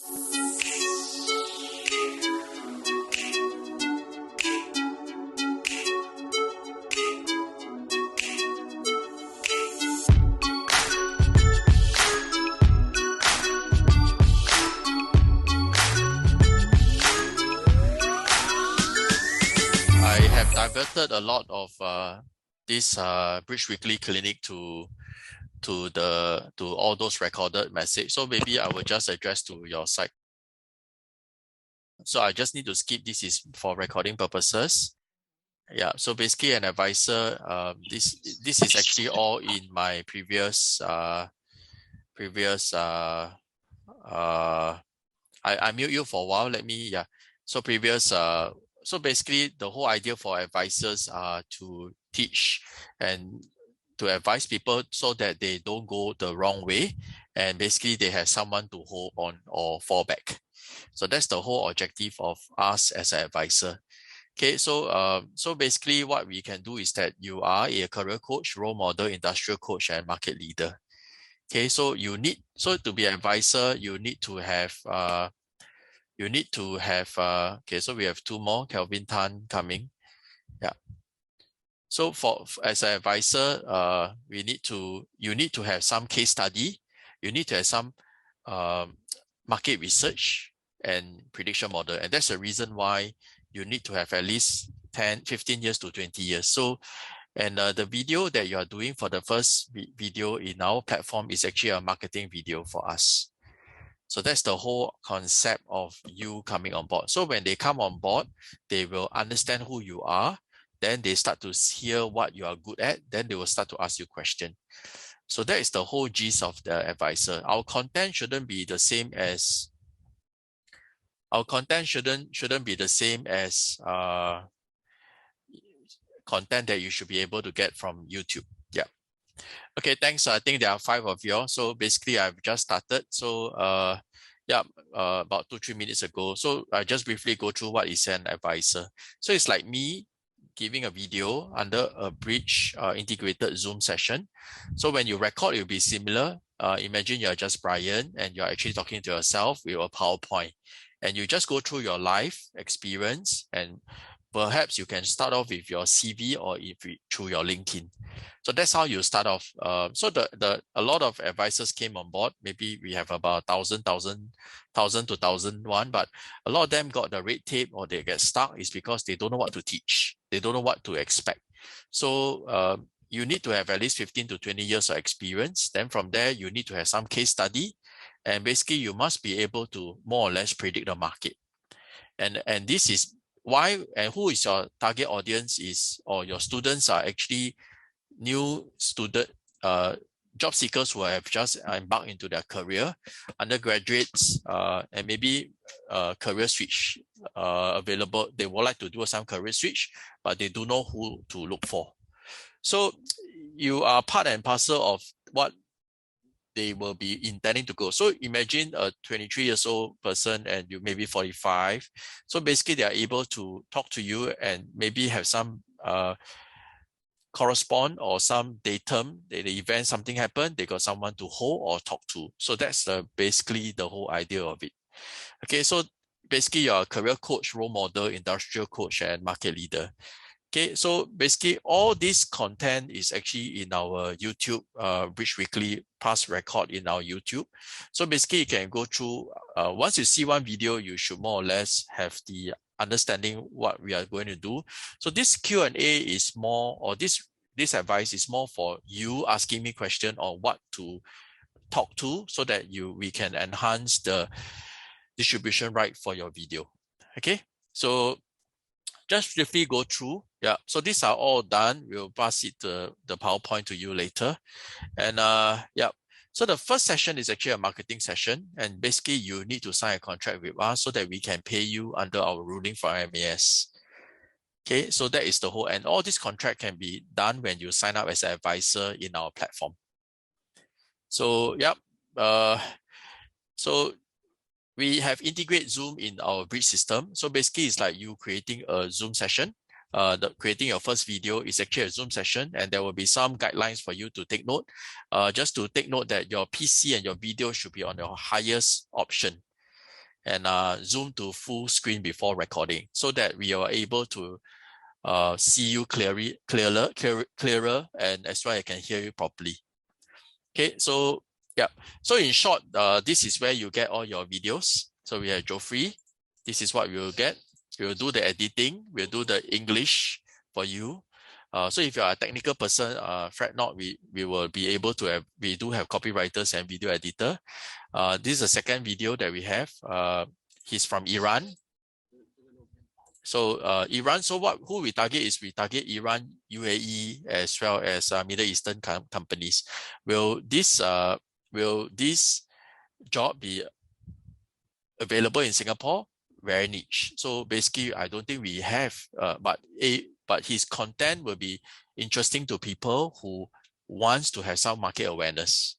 I have diverted a lot of this Bridge Weekly Clinic to all those recorded message. So maybe I will just address to your side. So I just need to skip. This is for recording purposes. Yeah. So basically, an advisor. This is actually all in my previous I mute you for a while. Let me So so basically the whole idea for advisors are to teach and to advise people so that they don't go the wrong way, and basically they have someone to hold on or fall back. So that's the whole objective of us as an advisor. Okay, so basically what we can do is that you are a career coach, role model, industrial coach, and market leader. Okay, so to be an advisor, you need to have okay, so we have two more, Kelvin Tan coming. Yeah. So as an advisor, you need to have some case study. You need to have some market research and prediction model. And that's the reason why you need to have at least 10, 15 years to 20 years. So, and the video that you are doing for the first video in our platform is actually a marketing video for us. So that's the whole concept of you coming on board. So when they come on board, they will understand who you are. Then they start to hear what you are good at. Then they will start to ask you questions. So that is the whole gist of the advisor. Our content shouldn't be the same as content that you should be able to get from YouTube. Yeah. Okay, thanks. I think there are 5 of you. So basically, I've just started. So about 2-3 minutes ago. So I just briefly go through what is an advisor. So it's like me giving a video under a Bridge integrated Zoom session. So when you record, it will be similar. Imagine you're just Brian and you're actually talking to yourself with a PowerPoint. And you just go through your life experience, and perhaps you can start off with your CV or through your LinkedIn. So that's how you start off. So a lot of advisors came on board. Maybe we have about 1,000 to 1,001, but a lot of them got the red tape or they get stuck is because they don't know what to teach. They don't know what to expect. So you need to have at least 15 to 20 years of experience. Then from there, you need to have some case study. And basically, you must be able to more or less predict the market. And this is why, and who is your target audience is, or your students are actually new student, job seekers who have just embarked into their career, undergraduates, and maybe career switch available. They would like to do some career switch, but they don't know who to look for. So you are part and parcel of what they will be intending to go. So imagine a 23 years old person and you maybe 45. So basically they are able to talk to you and maybe have some correspond or some datum, the event, something happened, they got someone to hold or talk to. So that's basically the whole idea of it. Okay, so basically you're a career coach, role model, industrial coach, and market leader. Okay, so basically all this content is actually in our YouTube, Bridge Weekly past record in our YouTube. So basically you can go through, once you see one video, you should more or less have the understanding what we are going to do. So this Q&A is more, or this advice is more for you asking me question on what to talk to so that we can enhance the distribution right for your video. Okay, so just briefly go through. Yeah, so these are all done. We'll pass it the PowerPoint to you later. And yeah, so the first session is actually a marketing session. And basically you need to sign a contract with us so that we can pay you under our ruling for MAS. Okay, so that is the whole, and all this contract can be done when you sign up as an advisor in our platform. So, yep. So we have integrated Zoom in our Bridge system. So basically it's like you creating a Zoom session. Creating your first video is actually a Zoom session, and there will be some guidelines for you to take note. Just to take note that your PC and your video should be on your highest option. and zoom to full screen before recording so that we are able to see you clearer, and as well I can hear you properly. Okay, so yeah. So in short, this is where you get all your videos. So we have Joffrey. This is what we will get. We will do the editing. We'll do the English for you. So if you are a technical person, fret not. We will be able to have. We do have copywriters and video editor. This is the second video that we have. He's from Iran. So Iran. So who we target is we target Iran, UAE, as well as Middle Eastern companies. Will this job be available in Singapore? Very niche. So basically, I don't think we have. But his content will be interesting to people who wants to have some market awareness.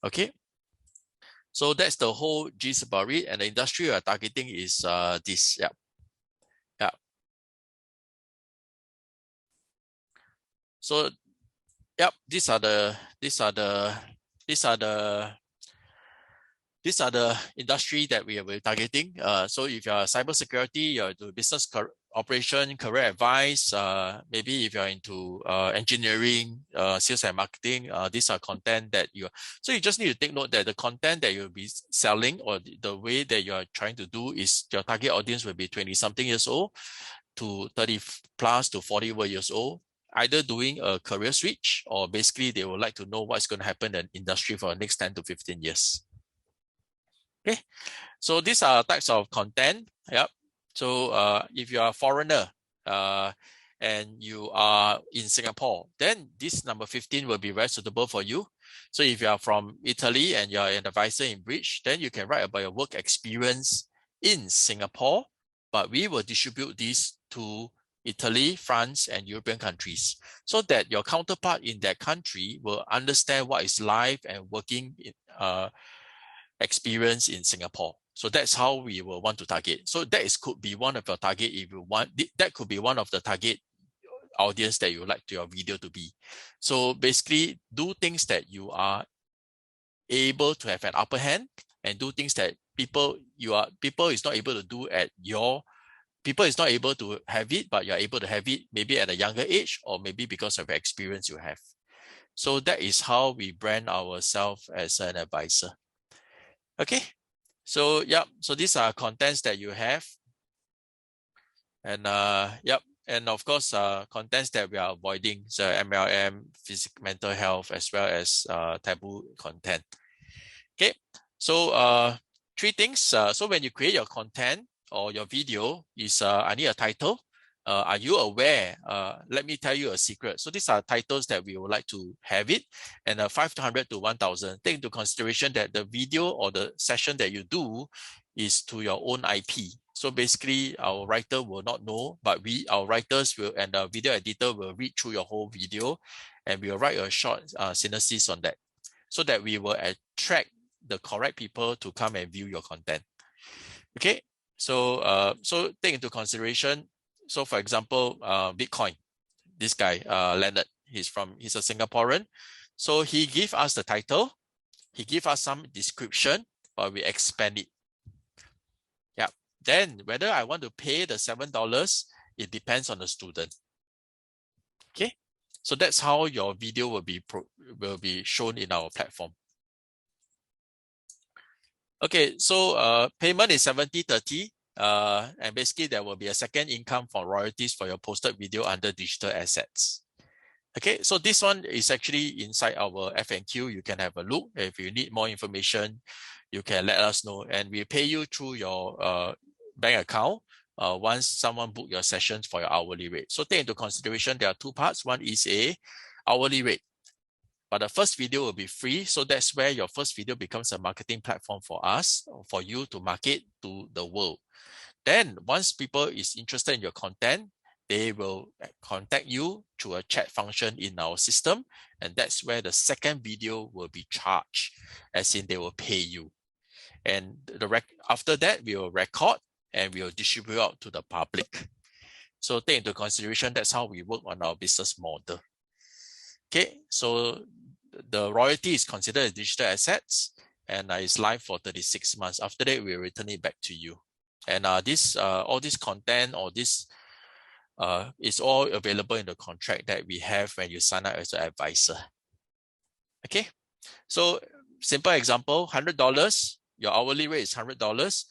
Okay. So that's the whole gist about it. And the industry we are targeting is this. Yeah. Yeah. So, yep, these are the industry that we are targeting. So if you're cybersecurity, you're into business operation, career advice, maybe if you're into engineering, sales and marketing, these are content that so you just need to take note that the content that you'll be selling, or the way that you're trying to do, is your target audience will be 20-something years old to 30 plus to 40 years old, either doing a career switch, or basically they would like to know what's going to happen in the industry for the next 10 to 15 years. Okay, so these are types of content. Yep. So if you are a foreigner and you are in Singapore, then this number 15 will be very suitable for you. So if you are from Italy and you are an advisor in Bridge, then you can write about your work experience in Singapore, but we will distribute these to Italy, France, and European countries, so that your counterpart in that country will understand what is life and working experience in Singapore. So that's how we will want to target. So that could be one of your target if you want. That could be one of the target audience that you would like your video to be. So basically, do things that you are able to have an upper hand, and do things that people is not able to do at your. People is not able to have it, but you're able to have it maybe at a younger age, or maybe because of the experience you have. So that is how we brand ourselves as an advisor. Okay, so yeah, so these are contents that you have, and yep, and of course contents that we are avoiding, so MLM, physical, mental health, as well as taboo content. Okay, so three things. So when you create your content or your video, is I need a title. Are you aware? Let me tell you a secret. So these are titles that we would like to have it, and 500 to 1,000. Take into consideration that the video or the session that you do is to your own IP. So basically, our writer will not know, but our writers will, and the video editor will read through your whole video, and we will write a short synopsis on that, so that we will attract the correct people to come and view your content. Okay, so so take into consideration. So for example, Bitcoin, this guy, Leonard, he's a Singaporean. So he gave us the title, he gave us some description, but we expand it. Yeah. Then whether I want to pay the $7, it depends on the student. Okay. So that's how your video will be shown in our platform. Okay, so payment is 70-30. And basically there will be a second income for royalties for your posted video under digital assets. Okay, so this one is actually inside our FAQ. You can have a look. If you need more information, you can let us know, and we pay you through your bank account once someone book your sessions for your hourly rate. So take into consideration there are two parts. One is a hourly rate, but the first video will be free. So that's where your first video becomes a marketing platform for us, for you to market to the world. Then once people is interested in your content, they will contact you through a chat function in our system. And that's where the second video will be charged, as in they will pay you. And after that, we will record and we will distribute out to the public. So take into consideration, that's how we work on our business model. Okay, so the royalty is considered as digital assets. and it's live for 36 months. After that, we return it back to you. And this all this content or this is all available in the contract that we have when you sign up as an advisor. Okay, so simple example, $100, your hourly rate is $100.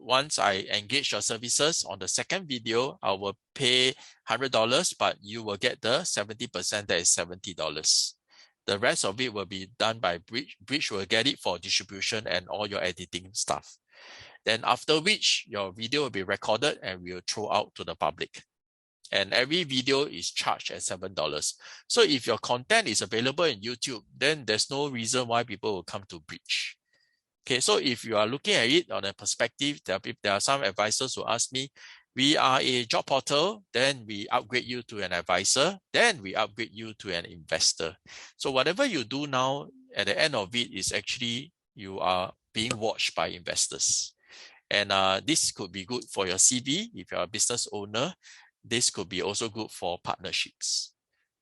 Once I engage your services on the second video, I will pay $100, but you will get the 70%, that is $70. The rest of it will be done by Bridge. Bridge will get it for distribution and all your editing stuff. Then after which your video will be recorded and we will throw out to the public. And every video is charged at $7. So if your content is available in YouTube, then there's no reason why people will come to Bridge. Okay, so if you are looking at it on a perspective, there are some advisors who ask me, we are a job portal, then we upgrade you to an advisor, then we upgrade you to an investor. So whatever you do now, at the end of it is actually you are being watched by investors. And this could be good for your CV if you're a business owner. This could be also good for partnerships.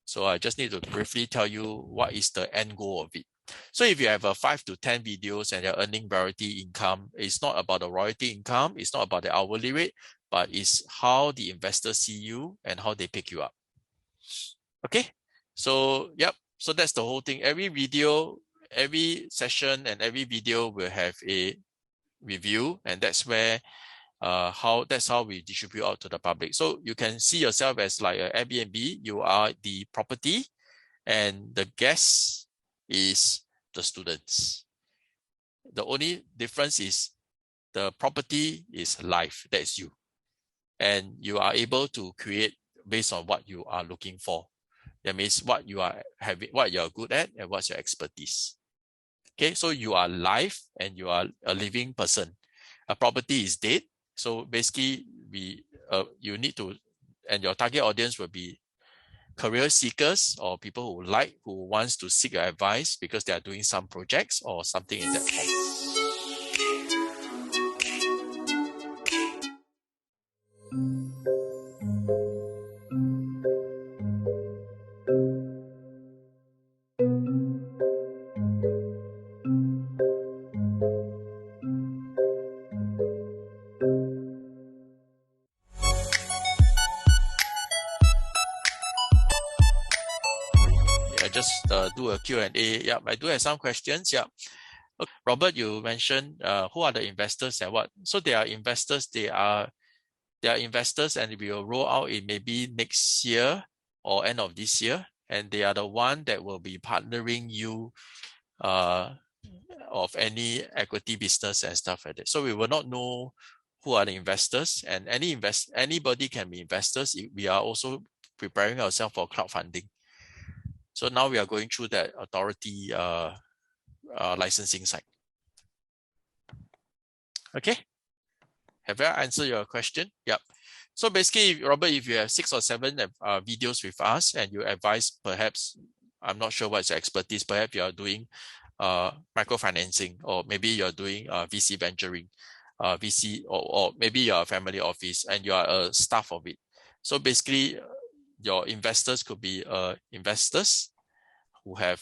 So I just need to briefly tell you what is the end goal of it. So if you have 5 to 10 videos and you're earning royalty income, it's not about the royalty income, it's not about the hourly rate, but it's how the investors see you and how they pick you up. Okay, so yep, so that's the whole thing. Every video, every session and every video will have a review, and that's where that's how we distribute out to the public. So you can see yourself as like an Airbnb. You are the property and the guest is the students. The only difference is the property is live, that's you. And you are able to create based on what you are looking for. That means what you are having, what you are good at, and what's your expertise. Okay, so you are live and you are a living person. A property is dead. So basically, you need to, and your target audience will be career seekers or people who wants to seek your advice because they are doing some projects or something in that form. Just do a Q&A. Yeah, I do have some questions. Yeah. Okay. Robert, you mentioned who are the investors and what? So they are investors. They are investors, and we will roll out in maybe next year or end of this year. And they are the one that will be partnering you of any equity business and stuff like that. So we will not know who are the investors, and anybody can be investors. We are also preparing ourselves for crowdfunding. So now we are going through that authority licensing side. Okay. Have I answered your question? Yep. So basically, Robert, if you have 6 or 7 videos with us and you advise, perhaps, I'm not sure what's your expertise, perhaps you are doing microfinancing, or maybe you're doing VC venturing, VC, or maybe you're a family office and you are a staff of it. So basically, your investors could be investors who have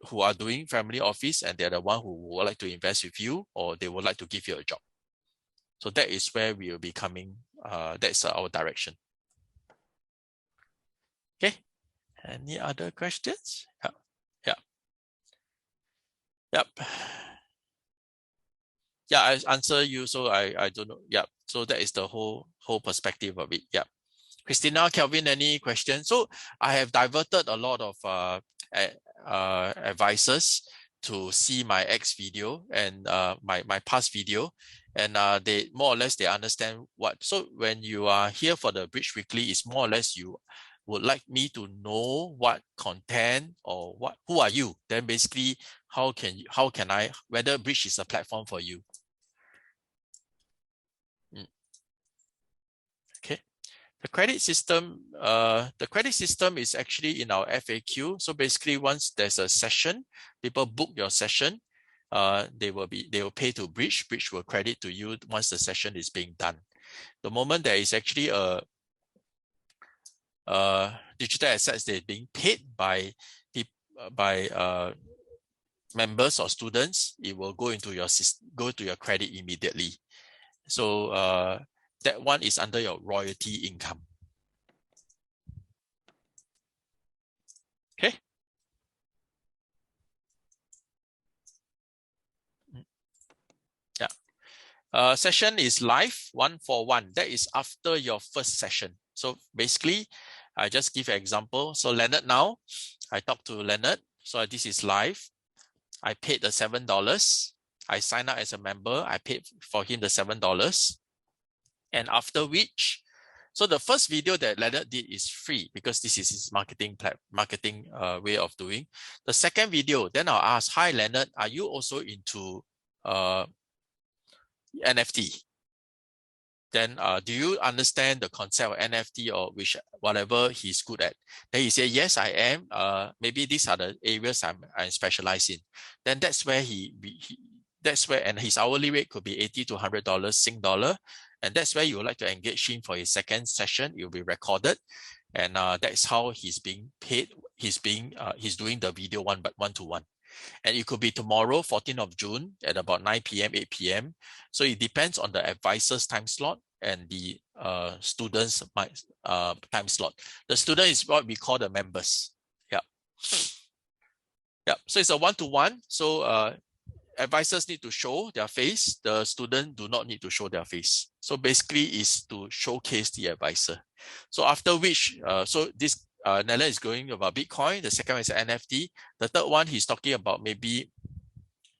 who are doing family office, and they're the one who would like to invest with you, or they would like to give you a job. So that is where we will be coming. That's our direction. Okay. Any other questions? Yeah. Yeah. Yep. Yeah, I answer you. So I don't know. Yeah. So that is the whole perspective of it. Yeah. Christina, Kelvin, any questions? So I have diverted a lot of advisors to see my X video and my past video, and they more or less they understand what. So when you are here for the Bridge Weekly, it's more or less you would like me to know what content or who are you? Then basically, how can I, whether Bridge is a platform for you? Okay. The credit system is actually in our FAQ. So basically, once there's a session, people book your session, they will pay to Bridge. Bridge will credit to you once the session is being done. The moment there is actually a digital assets that are being paid by members or students, it will go into your credit immediately. So that one is under your royalty income. Okay. Yeah. Session is live, 1-for-1. That is after your first session. So basically, I just give an example. So Leonard now, I talk to Leonard. So this is live. I paid the $7. I signed up as a member. I paid for him the $7. And after which, so the first video that Leonard did is free because this is his marketing way of doing. The second video, then I'll ask, hi Leonard, are you also into NFT? Then do you understand the concept of NFT or whatever he's good at? Then he said, yes, I am. Maybe these are the areas I'm specialized in. Then that's where and his hourly rate could be $80 to $100 Sing dollar. And that's where you would like to engage him for his second session. It will be recorded. And that's how he's being paid. He's doing the video one-to-one. And it could be tomorrow, 14th of June at about 9 p.m., 8 p.m. So it depends on the advisor's time slot and the student's time slot. The student is what we call the members. Yeah. Yeah. So it's a one-to-one. So advisors need to show their face. The student do not need to show their face. So basically is to showcase the advisor. So after which, so this Nella is going about Bitcoin. The second one is NFT. The third one, he's talking about maybe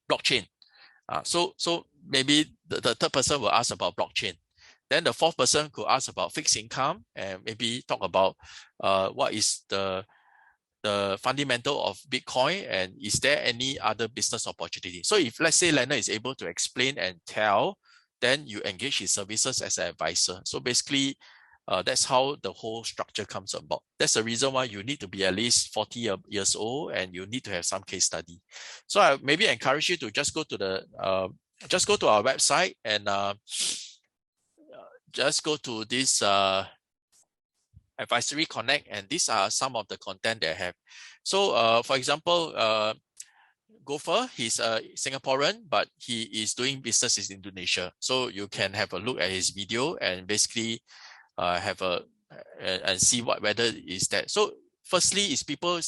blockchain. So maybe the third person will ask about blockchain. Then the fourth person could ask about fixed income and maybe talk about what is the fundamental of Bitcoin and is there any other business opportunity. So if let's say Leonard is able to explain and tell, then you engage his services as an advisor. So basically, that's how the whole structure comes about. That's the reason why you need to be at least 40 years old and you need to have some case study. So I maybe encourage you to just go to our website and just go to this Advisory Connect, and these are some of the content they have. So for example, Gopher, he's a Singaporean, but he is doing business in Indonesia. So you can have a look at his video and basically have and see whether is that. So firstly is people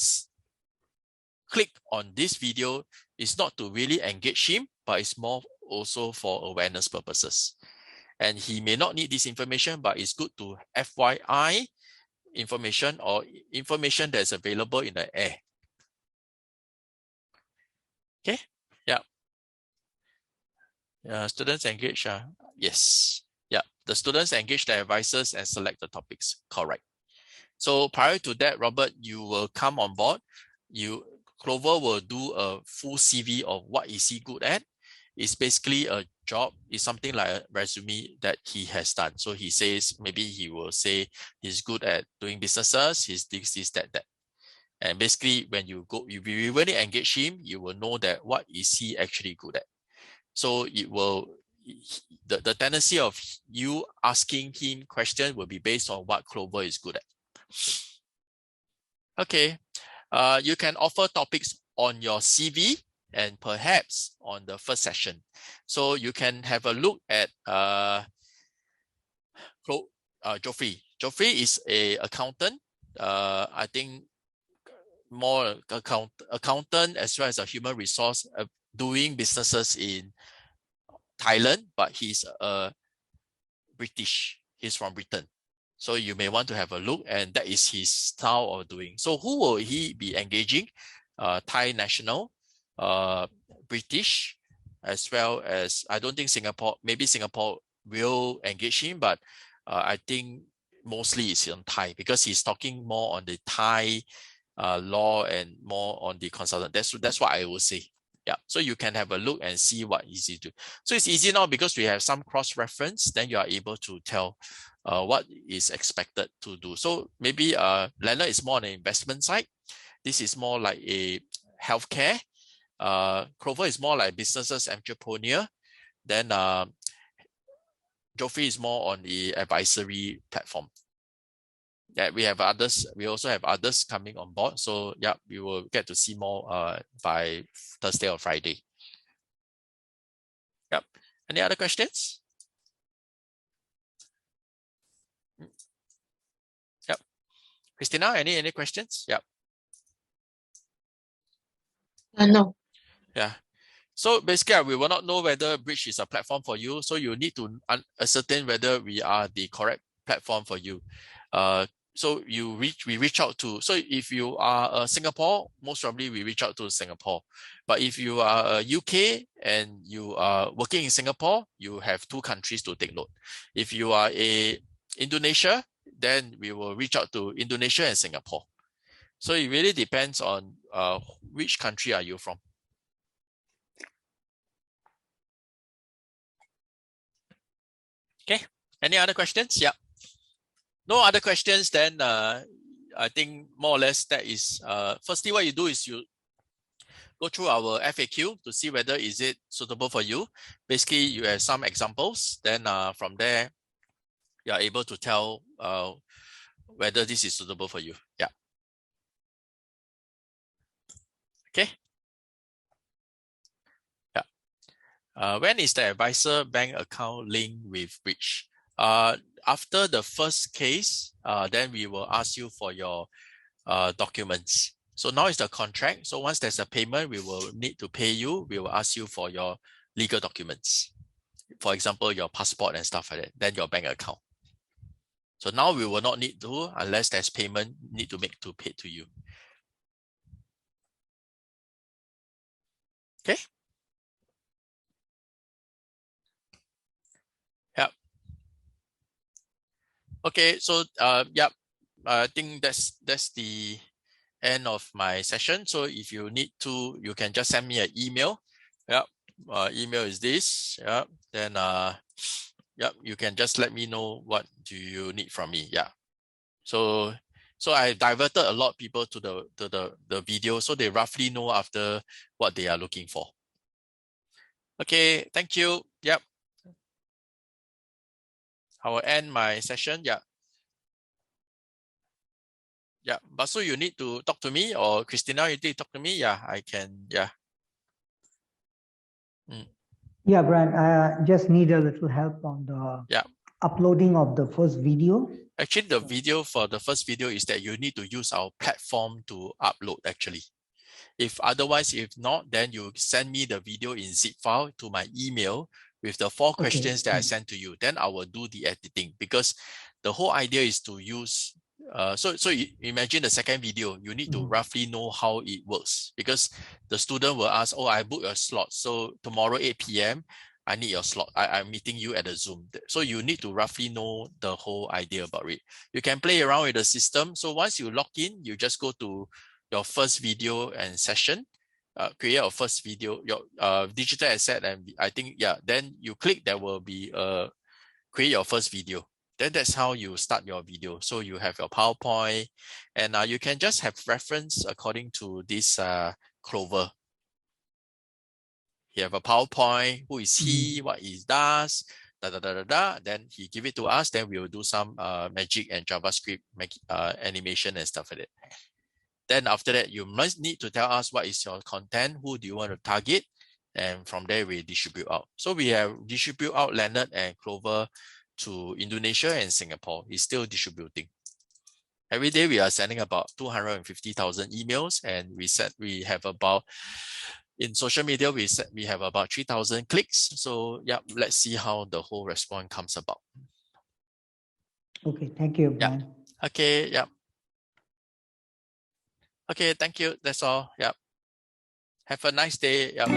click on this video is not to really engage him, but it's more also for awareness purposes. And he may not need this information, but it's good to FYI information or information that's available in the air. Okay, yeah. Students engage, yes. Yeah, the students engage the advisors and select the topics, correct. So prior to that, Robert, you will come on board. Clover will do a full CV of what is he good at. It's basically a job. It's something like a resume that he has done. So he says, maybe he will say he's good at doing businesses, he's this, that. And basically when you really engage him, you will know that what is he actually good at. So it will, the tendency of you asking him questions will be based on what Clover is good at. Okay, you can offer topics on your CV and perhaps on the first session. So you can have a look at Geoffrey. Geoffrey is a accountant. I think more accountant as well as a human resource doing businesses in Thailand, but he's British. He's from Britain. So you may want to have a look, and that is his style of doing. So who will he be engaging? Thai national, British, as well as, I don't think maybe Singapore will engage him, but I think mostly it's in Thai because he's talking more on the Thai law and more on the consultant. That's what I will say. Yeah, so you can have a look and see what easy to. So it's easy now because we have some cross-reference, then you are able to tell what is expected to do. So maybe Leonard is more on the investment side. This is more like a healthcare. Clover is more like businesses entrepreneur. Then Geoffrey is more on the advisory platform. Yeah, we have others. We also have others coming on board. So yeah, we will get to see more by Thursday or Friday. Yep. Any other questions? Yep. Christina, any questions? Yep. No. Yeah. So basically, we will not know whether Bridge is a platform for you. So you need to ascertain whether we are the correct platform for you. So we reach out to. So if you are Singapore, most probably we reach out to Singapore. But if you are UK and you are working in Singapore, you have two countries to take note. If you are Indonesia, then we will reach out to Indonesia and Singapore. So it really depends on which country are you from. Okay. Any other questions? Yeah. No other questions, then I think more or less that is firstly what you do is you go through our FAQ to see whether is it suitable for you. Basically, you have some examples. Then from there, you are able to tell whether this is suitable for you. Yeah. Okay. Yeah. When is the advisor bank account linked with which? After the first case, then we will ask you for your documents. So now is the contract. So once there's a payment, we will need to pay you. We will ask you for your legal documents. For example, your passport and stuff like that, then your bank account. So now we will not need to unless there's payment need to make to pay to you. Okay. Yep. Okay. So yep. I think that's the end of my session. So if you need to, you can just send me an email. Yep. Email is this. Yep. Then yep, you can just let me know what do you need from me. Yeah. So I diverted a lot of people to the video, so they roughly know after what they are looking for. Okay, thank you. Yep. I will end my session. Yeah. Yeah. Basu, you need to talk to me, or Christina, you need to talk to me. Yeah, I can. Yeah. Yeah, Brian, I just need a little help on the uploading of the first video. Actually, the video for the first video is that you need to use our platform to upload actually. If otherwise, if not, then you send me the video in zip file to my email with the 4 questions that I sent to you. Then I will do the editing, because the whole idea is to use so imagine the second video, you need to roughly know how it works, because the student will ask, oh, I booked a slot, so tomorrow 8 p.m. I need your slot. I'm meeting you at a Zoom. So you need to roughly know the whole idea about it. You can play around with the system. So once you log in, you just go to your first video and session, create your first video, your digital asset, and I think, yeah, then you click, there will be create your first video. Then that's how you start your video. So you have your PowerPoint, and you can just have reference according to this Clover. You have a PowerPoint, who is he, what he does, then he give it to us, then we will do some magic and JavaScript animation and stuff like that. Then after that, you must need to tell us what is your content, who do you want to target, and from there we distribute out. So we have distribute out Leonard and Clover to Indonesia and Singapore. It's still distributing. Every day we are sending about 250,000 emails, and we have about, in social media, we have about 3,000 clicks. So yeah, let's see how the whole response comes about. Okay, thank you, Brian. Yeah. Okay, yeah. Okay, thank you. That's all. Yeah. Have a nice day. Yeah.